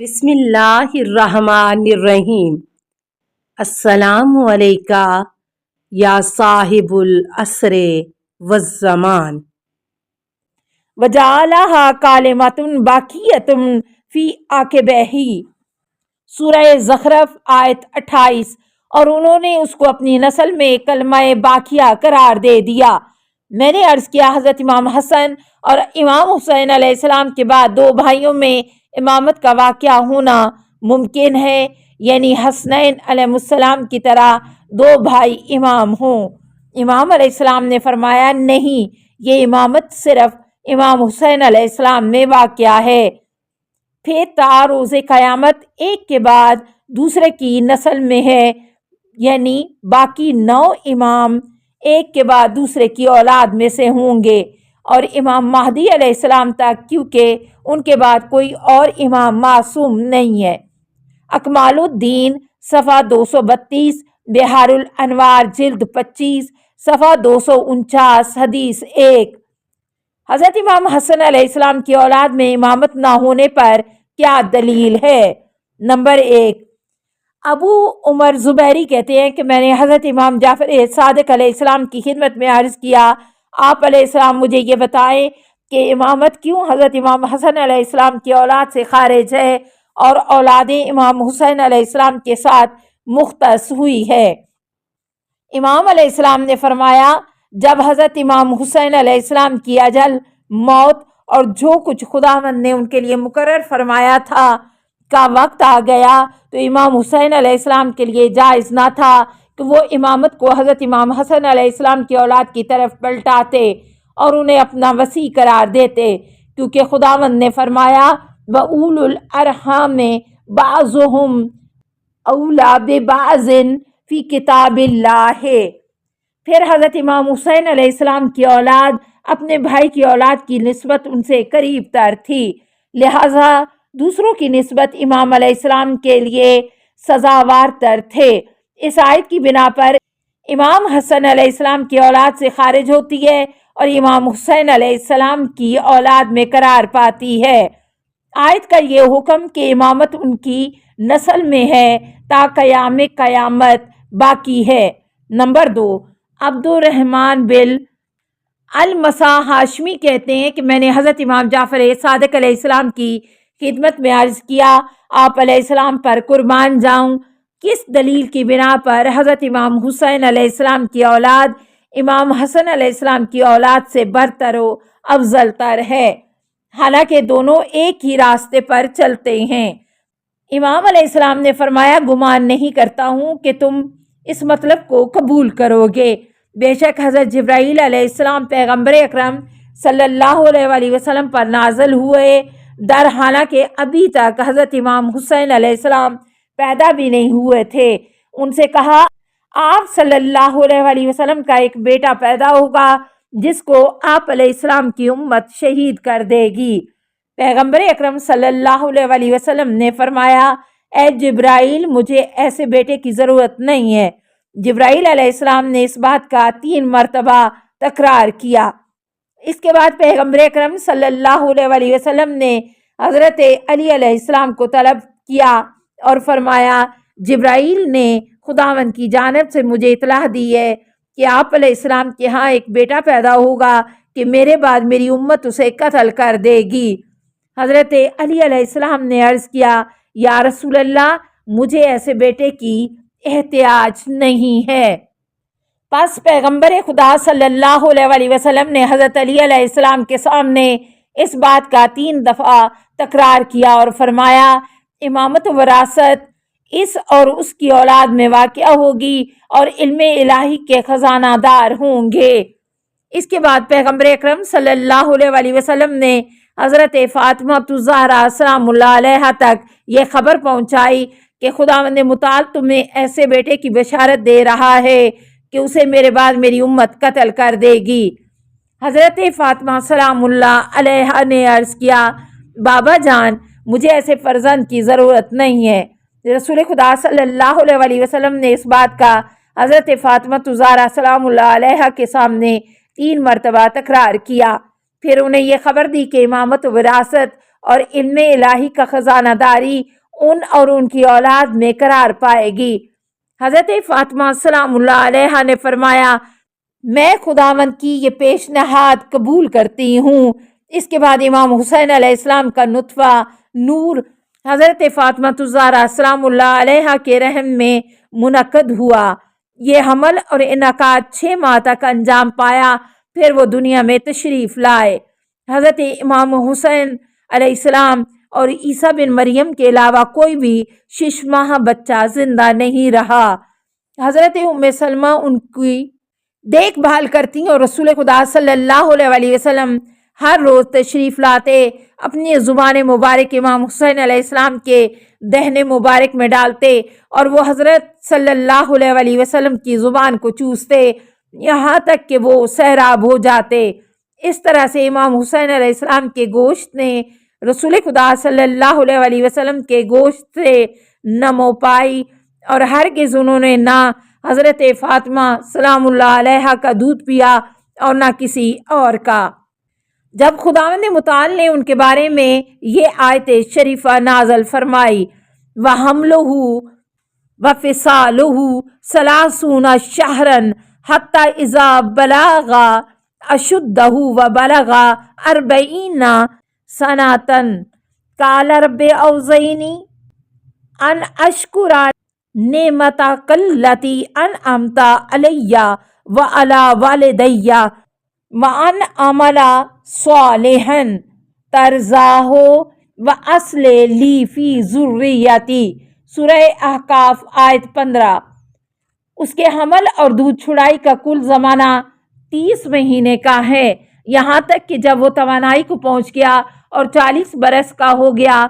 بسم اللہ الرحمن الرحیم۔ السلام علیکہ یا صاحب العصر والزمان۔ وجعلہا کلمۃ باقیۃ فی عقبیہ، سورہ زخرف آیت 28۔ اور انہوں نے اس کو اپنی نسل میں کلمہ باقیہ قرار دے دیا۔ میں نے عرض کیا حضرت امام حسن اور امام حسین علیہ السلام کے بعد دو بھائیوں میں امامت کا واقعہ ہونا ممکن ہے، یعنی حسنین علیہ السلام کی طرح دو بھائی امام ہوں۔ امام علیہ السلام نے فرمایا نہیں، یہ امامت صرف امام حسین علیہ السلام میں واقعہ ہے۔ پھر تا روز قیامت ایک کے بعد دوسرے کی نسل میں ہے، یعنی باقی 9 امام ایک کے بعد دوسرے کی اولاد میں سے ہوں گے، اور امام مہدی علیہ السلام تک، کیونکہ ان کے بعد کوئی اور امام معصوم نہیں ہے۔ اکمال الدین صفحہ 232، بحار الانوار جلد 25 صفحہ 249، حدیث 1۔ حضرت امام حسن علیہ السلام کی اولاد میں امامت نہ ہونے پر کیا دلیل ہے؟ نمبر 1، ابو عمر زبیری کہتے ہیں کہ میں نے حضرت امام جعفر صادق علیہ السلام کی خدمت میں عرض کیا، آپ علیہ السلام مجھے یہ بتائیں کہ امامت کیوں حضرت امام حسن علیہ السلام کی اولاد سے خارج ہے اور اولاد امام حسین علیہ السلام کے ساتھ مختص ہوئی ہے؟ امام علیہ السلام نے فرمایا، جب حضرت امام حسین علیہ السلام کی اجل، موت اور جو کچھ خداوند نے ان کے لیے مقرر فرمایا تھا کا وقت آ گیا، تو امام حسین علیہ السلام کے لیے جائز نہ تھا کہ وہ امامت کو حضرت امام حسن علیہ السلام کی اولاد کی طرف پلٹاتے اور انہیں اپنا وصی قرار دیتے، کیونکہ خداوند نے فرمایا وَأُولُو الْأَرْحَامِ بَعْضُهُمْ أَوْلَىٰ بِبَعْضٍ فِي کتاب اللہ۔ پھر حضرت امام حسین علیہ السلام کی اولاد اپنے بھائی کی اولاد کی نسبت ان سے قریب تر تھی، لہٰذا دوسروں کی نسبت امام علیہ السلام کے لیے سزاوار تر تھے۔ اس آیت کی بنا پر امام حسن علیہ السلام کی اولاد سے خارج ہوتی ہے اور امام حسین علیہ السلام کی اولاد میں قرار پاتی ہے۔ آیت کا یہ حکم کہ امامت ان کی نسل میں ہے تا قیام قیامت باقی ہے۔ نمبر 2، عبد الرحمن بن المسا ہاشمی کہتے ہیں کہ میں نے حضرت امام جعفر صادق علیہ السلام کی خدمت میں عرض کیا، آپ علیہ السلام پر قربان جاؤں، کس دلیل کی بنا پر حضرت امام حسین علیہ السلام کی اولاد امام حسن علیہ السلام کی اولاد سے برتر و افضل تر ہے، حالانکہ دونوں ایک ہی راستے پر چلتے ہیں؟ امام علیہ السلام نے فرمایا، گمان نہیں کرتا ہوں کہ تم اس مطلب کو قبول کرو گے، بے شک حضرت جبرائیل علیہ السلام پیغمبر اکرم صلی اللہ علیہ وسلم پر نازل ہوئے، در حالانکہ ابھی تک حضرت امام حسین علیہ السلام پیدا بھی نہیں ہوئے تھے۔ ان سے کہا، آپ صلی اللہ علیہ وسلم کا ایک بیٹا پیدا ہوگا جس کو آپ علیہ السلام کی امت شہید کر دے گی۔ پیغمبر اکرم صلی اللہ علیہ وسلم نے فرمایا، اے جبرائیل، مجھے ایسے بیٹے کی ضرورت نہیں ہے۔ جبرائیل علیہ السلام نے اس بات کا 3 مرتبہ تکرار کیا۔ اس کے بعد پیغمبر اکرم صلی اللہ علیہ وسلم نے حضرت علی علیہ السلام کو طلب کیا اور فرمایا، جبرائیل نے خداوند کی جانب سے مجھے اطلاع دی ہے کہ آپ علیہ السلام کے ہاں ایک بیٹا پیدا ہوگا کہ میرے بعد میری امت اسے قتل کر دے گی۔ حضرت علی علیہ السلام نے عرض کیا، یا رسول اللہ، مجھے ایسے بیٹے کی احتیاج نہیں ہے۔ پس پیغمبر خدا صلی اللہ علیہ وسلم نے حضرت علی علیہ السلام کے سامنے اس بات کا 3 دفعہ تکرار کیا اور فرمایا، امامت و وراثت اس اور اس کی اولاد میں واقع ہوگی اور علم الہی کے خزانہ دار ہوں گے۔ اس کے بعد پیغمبر اکرم صلی اللہ علیہ وسلم نے حضرت فاطمہ الزہرا سلام اللہ علیہا تک یہ خبر پہنچائی کہ خداوند متعال تمہیں ایسے بیٹے کی بشارت دے رہا ہے کہ اسے میرے بعد میری امت قتل کر دے گی۔ حضرت فاطمہ سلام اللہ علیہا نے عرض کیا، بابا جان، مجھے ایسے فرزند کی ضرورت نہیں ہے۔ رسول خدا صلی اللہ علیہ وسلم نے اس بات کا حضرت فاطمہ الزہرا سلام اللہ علیہا کے سامنے 3 مرتبہ تکرار کیا۔ پھر انہیں یہ خبر دی کہ امامت و وراثت اور علم الہی کا خزانہ داری ان اور ان کی اولاد میں قرار پائے گی۔ حضرت فاطمہ سلام اللہ علیہا نے فرمایا میں خداوند کی یہ پیشنہاد قبول کرتی ہوں۔ اس کے بعد امام حسین علیہ السلام کا نطفہ نور حضرت فاطمہ الزہرا سلام اللہ علیہا کے رحم میں منعقد ہوا۔ یہ حمل اور انعقاد 6 ماہ تک انجام پایا، پھر وہ دنیا میں تشریف لائے۔ حضرت امام حسین علیہ السلام اور عیسیٰ بن مریم کے علاوہ کوئی بھی 6 ماہ بچہ زندہ نہیں رہا۔ حضرت ام سلمہ ان کی دیکھ بھال کرتی اور رسول خدا صلی اللہ علیہ وسلم ہر روز تشریف لاتے، اپنی زبان مبارک امام حسین علیہ السلام کے دہن مبارک میں ڈالتے اور وہ حضرت صلی اللہ علیہ وسلم کی زبان کو چوستے یہاں تک کہ وہ سیراب ہو جاتے۔ اس طرح سے امام حسین علیہ السلام کے گوشت نے رسول خدا صلی اللہ علیہ وسلم کے گوشت سے نمو پائی، اور ہرگز انہوں نے نہ حضرت فاطمہ سلام اللہ علیہا کا دودھ پیا اور نہ کسی اور کا۔ جب خداوند متعال نے ان کے بارے میں یہ آیت شریفہ نازل فرمائی وَحَمْلُهُ وَفِصَالُهُ 30 شَهْرًا حَتَّى إِذَا بَلَغَ أَشُدَّهُ وَبَلَغَ 40 سَنَةً قَالَ رَبِّ أَوْزِعْنِي أَنْ أَشْكُرَ نِعْمَتَكَ الَّتِي أَنْعَمْتَ عَلَيَّ وَعَلَى وَالِدَيَّ وَأَنْ أَعْمَلَ صَالِحًا تَرْضَاهُ وَأَصْلِحْ لِي فِي ذُرِّيَّتِي۔ سورہ احقاف آیت 15۔ اس کے حمل اور دودھ چھڑائی کا کل زمانہ 30 مہینے کا ہے، یہاں تک کہ جب وہ توانائی کو پہنچ گیا اور 40 برس کا ہو گیا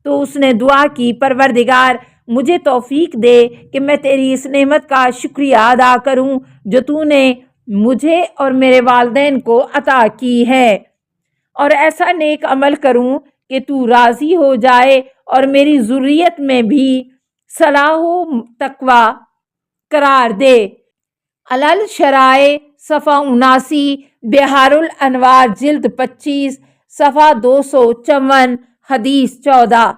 تو اس نے دعا کی پروردگار مجھے توفیق دے کہ میں تیری اس نعمت کا شکریہ ادا کروں جو تو نے مجھے اور میرے والدین کو عطا کی ہے، اور ایسا نیک عمل کروں کہ تو راضی ہو جائے اور میری ذریت میں بھی صلاح و تقوی قرار دے۔ علل شرائع صفحہ 79، بہار الانوار جلد 25 صفحہ 254، حدیث 14۔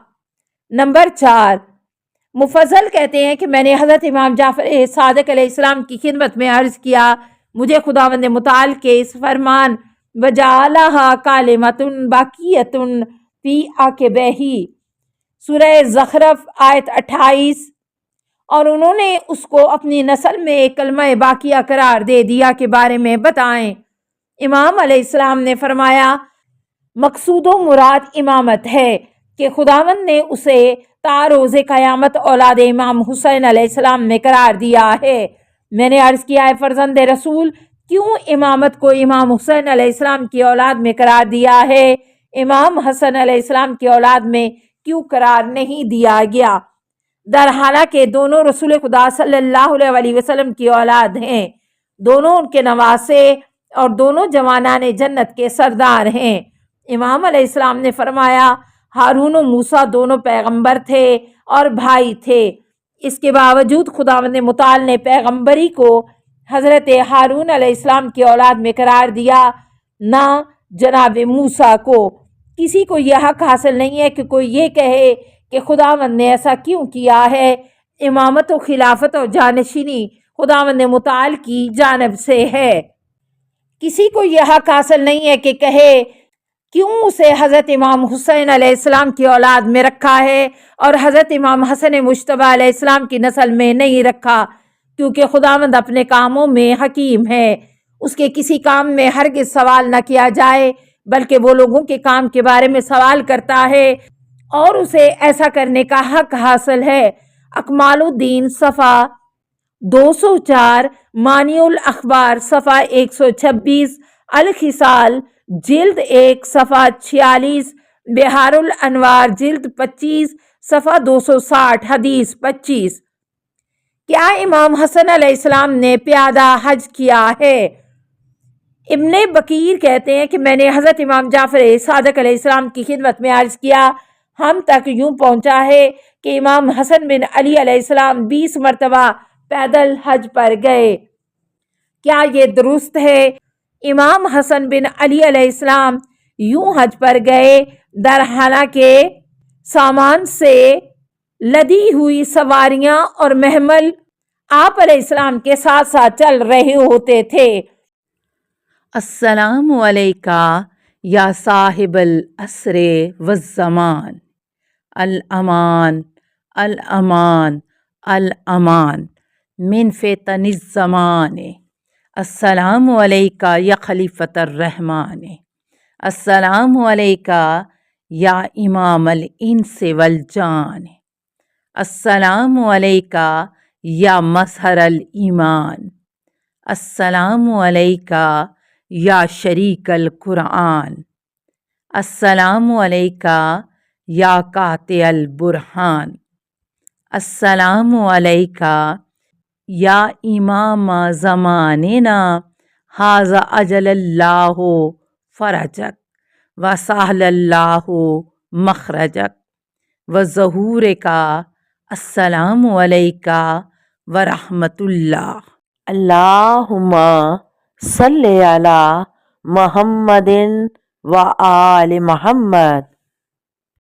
نمبر 4، مفضل کہتے ہیں کہ میں نے حضرت امام جعفر صادق علیہ السلام کی خدمت میں عرض کیا مجھے خداوند متعال کے اس فرمان وَجَعَلَهَا كَلِمَةٌ بَاقِيَةٌ فِي عَقِبَيْهِ سورہ زخرف آیت 28، اور انہوں نے اس کو اپنی نسل میں ایک کلمہ باقیہ قرار دے دیا کے بارے میں بتائیں۔ امام علیہ السلام نے فرمایا مقصود و مراد امامت ہے کہ خداوند نے اسے تا روز قیامت اولاد امام حسین علیہ السلام میں قرار دیا ہے۔ میں نے عرض کیا ہے فرزند رسول کیوں امامت کو امام حسین علیہ السلام کی اولاد میں قرار دیا ہے، امام حسن علیہ السلام کی اولاد میں کیوں قرار نہیں دیا گیا؟ در حالانکہ دونوں رسول خدا صلی اللہ علیہ وسلم کی اولاد ہیں، دونوں ان کے نواسے اور دونوں جوانان جنت کے سردار ہیں۔ امام علیہ السلام نے فرمایا ہارون و موسیٰ دونوں پیغمبر تھے اور بھائی تھے، اس کے باوجود خداوند متعال نے پیغمبری کو حضرت ہارون علیہ السلام کی اولاد میں قرار دیا، نہ جناب موسیٰ کو۔ کسی کو یہ حق حاصل نہیں ہے کہ کوئی یہ کہے کہ خداوند نے ایسا کیوں کیا ہے۔ امامت و خلافت اور جانشینی خداوند متعال کی جانب سے ہے۔ کسی کو یہ حق حاصل نہیں ہے کہ کہے کیوں اسے حضرت امام حسین علیہ السلام کی اولاد میں رکھا ہے اور حضرت امام حسن مجتبیٰ علیہ السلام کی نسل میں نہیں رکھا، کیونکہ خداوند اپنے کاموں میں حکیم ہے، اس کے کسی کام میں ہرگز سوال نہ کیا جائے بلکہ وہ لوگوں کے کام کے بارے میں سوال کرتا ہے اور اسے ایسا کرنے کا حق حاصل ہے۔ اکمال الدین صفحہ 204، مانی الاخبار صفحہ 126، الخصال جلد 1 صفحہ 46، بہار الانوار جلد 25 صفحہ 260، حدیث 25۔ کیا امام حسن علیہ السلام نے پیادہ حج کیا ہے؟ ابن بکیر کہتے ہیں کہ میں نے حضرت امام جعفر صادق علیہ السلام کی خدمت میں عرض کیا ہم تک یوں پہنچا ہے کہ امام حسن بن علی علیہ السلام 20 مرتبہ پیدل حج پر گئے۔ کیا یہ درست ہے؟ امام حسن بن علی علیہ السلام یوں حج پر گئے درحالہ کے سامان سے لدی ہوئی سواریاں اور محمل آپ علیہ السلام کے ساتھ ساتھ چل رہے ہوتے تھے۔ السلام علیکہ یا صاحب العصر والزمان، الامان الامان الامان من فتن الزمان، السلام علیکہ یا خلیفۃ الرحمن، السلام علیکہ یا امام الانس والجان، السلام علیکہ یا مظہر الایمان، السلام علیکہ یا شریک القرآن، السلام علیکہ یا قاطع البرہان، السلام علیکہ یا امام زماننا، ھذا اجل اللہ فرجک وسہل اللہ مخرجک وظہورکا، السلام علیکہ ورحمۃ اللہ۔ اللہم صلی علی محمد و آل محمد۔